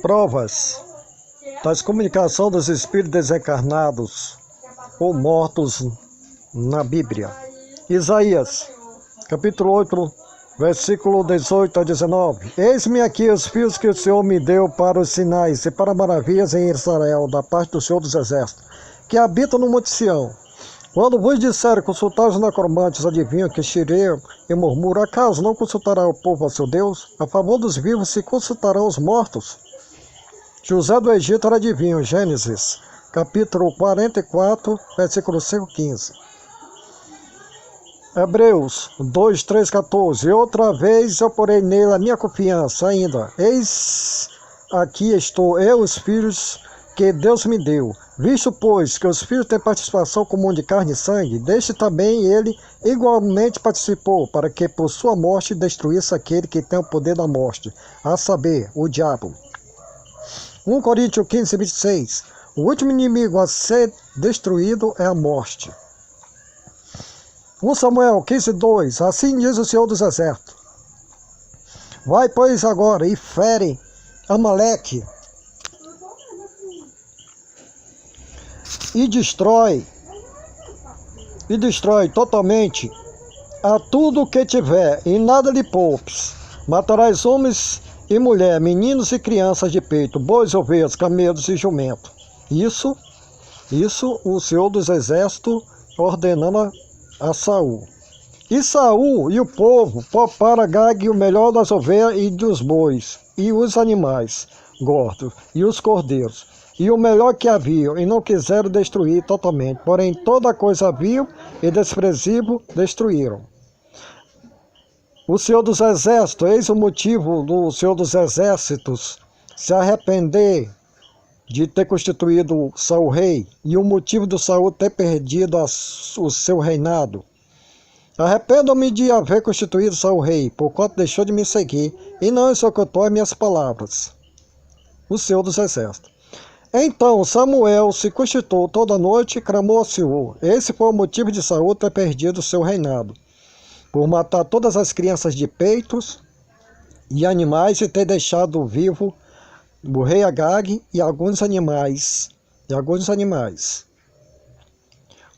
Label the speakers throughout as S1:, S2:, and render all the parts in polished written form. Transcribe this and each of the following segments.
S1: Provas das comunicações dos espíritos desencarnados ou mortos na Bíblia. Isaías, capítulo 8, versículo 18 a 19. Eis-me aqui os fios que o Senhor me deu para os sinais e para maravilhas em Israel, da parte do Senhor dos Exércitos, que habita no Monte Sião. Quando vos disser, consultai os necromantes, adivinham que xireiam e murmuram, acaso não consultará o povo a seu Deus? A favor dos vivos se consultarão os mortos. José do Egito era adivinho, Gênesis, capítulo 44, versículo 5, 15. Hebreus 2, 3, 14. Outra vez eu porei nele a minha confiança ainda. Eis aqui estou, eu, os filhos que Deus me deu. Visto, pois, que os filhos têm participação comum de carne e sangue, deste também ele igualmente participou, para que por sua morte destruísse aquele que tem o poder da morte, a saber, o diabo. 1 Coríntios 15, 26. O último inimigo a ser destruído é a morte. 1 Samuel 15, 2. Assim diz o Senhor dos Exércitos. Vai, pois, agora e fere Amaleque e destrói totalmente a tudo o que tiver, e nada lhe poupes. Matarás homens e mulher, meninos e crianças de peito, bois, ovelhas, camelos e jumento. Isso o Senhor dos Exércitos ordenando a Saul. E Saul e o povo pouparam Agag o melhor das ovelhas e dos bois, e os animais gordos, e os cordeiros, e o melhor que haviam, e não quiseram destruir totalmente. Porém, toda coisa vil e desprezível destruíram. O Senhor dos Exércitos, eis o motivo do Senhor dos Exércitos se arrepender de ter constituído Saul rei, e o motivo do Saul ter perdido o seu reinado. Arrependo-me de haver constituído Saul rei, porquanto deixou de me seguir, e não executou as minhas palavras. O Senhor dos Exércitos. Então Samuel se constituiu toda noite e clamou ao Senhor. Esse foi o motivo de Saul ter perdido o seu reinado, por matar todas as crianças de peitos e animais e ter deixado vivo o rei Agag e alguns animais.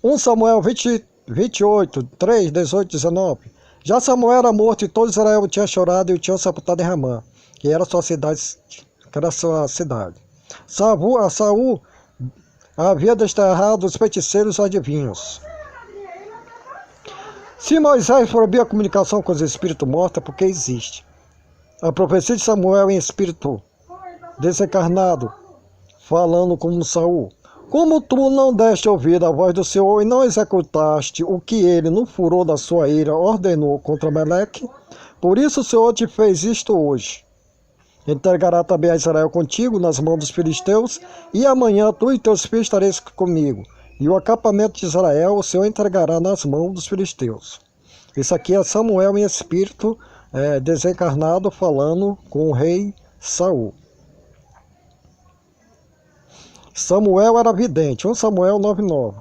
S1: 1 Samuel 28, 3, 18, 19. Já Samuel era morto e todo Israel tinha chorado e o tinham sepultado em Ramã, que era a sua cidade. Saul havia desterrado os feiticeiros adivinhos. Se Moisés proibiu a comunicação com os espíritos mortos, é porque existe. A profecia de Samuel em espírito desencarnado, falando como Saul. Como tu não deste ouvido à voz do Senhor e não executaste o que ele, no furor da sua ira, ordenou contra Amaleque, por isso o Senhor te fez isto hoje. Entregará também a Israel contigo nas mãos dos filisteus, e amanhã tu e teus filhos estareis comigo. E o acampamento de Israel o Senhor entregará nas mãos dos filisteus. Isso aqui é Samuel em espírito desencarnado falando com o rei Saul. Samuel era vidente. 1 Samuel 9:9.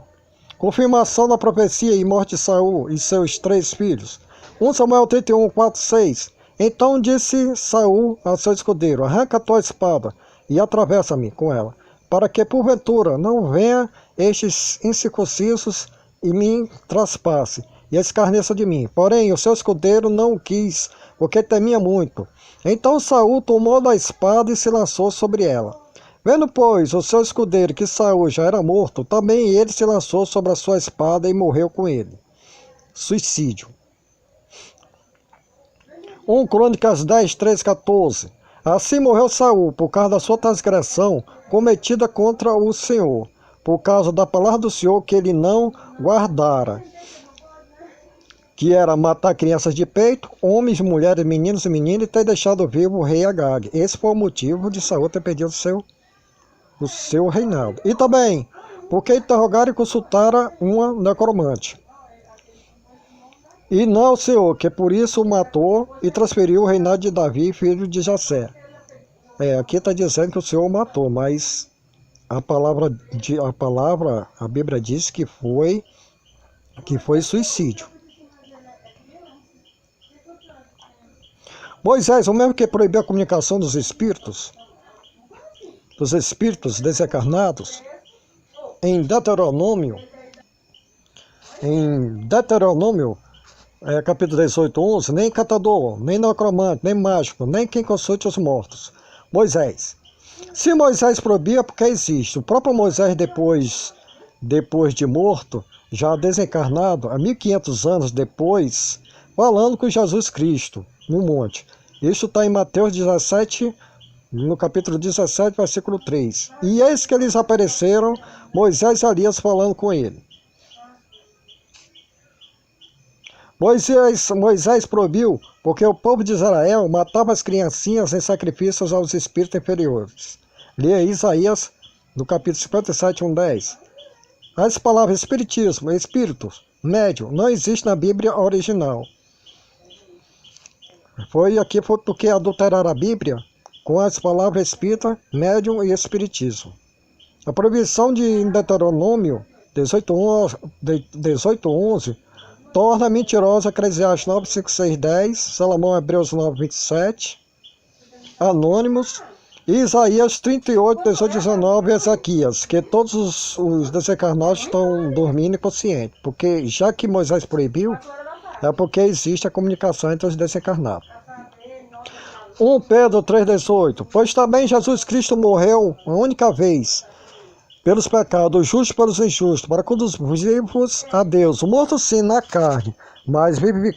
S1: Confirmação da profecia e morte de Saul e seus 3 filhos. 1 Samuel 31, 4, 6. Então disse Saul a seu escudeiro, arranca a tua espada e atravessa-me com ela, para que porventura não venha estes incircuncisos e me traspasse e escarneça de mim. Porém, o seu escudeiro não o quis, porque temia muito. Então Saul tomou da espada e se lançou sobre ela. Vendo, pois, o seu escudeiro que Saul já era morto, também ele se lançou sobre a sua espada e morreu com ele. Suicídio. 1 Crônicas 10, 13, 14. Assim morreu Saul, por causa da sua transgressão cometida contra o Senhor, por causa da palavra do Senhor que ele não guardara, que era matar crianças de peito, homens, mulheres, meninos e meninas, e ter deixado vivo o rei Agag. Esse foi o motivo de Saul ter perdido o seu reinado. E também, porque interrogaram e consultaram uma necromante. E não o Senhor, que por isso o matou e transferiu o reinado de Davi, filho de Jessé. Aqui está dizendo que o Senhor matou, mas a Bíblia diz que foi suicídio. Moisés, o mesmo que proibiu a comunicação dos espíritos, dos espíritos desencarnados, em Deuteronômio, capítulo 18, 11, nem catador, nem necromante, nem mágico, nem quem consulte os mortos. Moisés. Se Moisés proibia, porque existe. O próprio Moisés, depois de morto, já desencarnado, há 1500 anos depois, falando com Jesus Cristo, no monte. Isso está em Mateus 17, no capítulo 17, versículo 3. E eis que eles apareceram, Moisés e Elias falando com ele. Moisés proibiu, porque o povo de Israel matava as criancinhas em sacrifícios aos espíritos inferiores. Leia Isaías, no capítulo 57, 1:10. As palavras espiritismo, espíritos, médium, não existem na Bíblia original. Foi porque adulteraram a Bíblia com as palavras espírita, médium e espiritismo. A proibição de Deuteronômio 18:11 torna mentirosa Eclesiastes 9, 5, 6, 10, Salomão Hebreus 9, 27, Anônimos, e Isaías 38, 18, 19 e Ezequias, que todos os desencarnados estão dormindo inconscientes, porque já que Moisés proibiu, é porque existe a comunicação entre os desencarnados. 1 Pedro 3,18, pois também Jesus Cristo morreu uma única vez pelos pecados, justos pelos injustos, para conduzir-vos a Deus, morto sim na carne, mas vivificado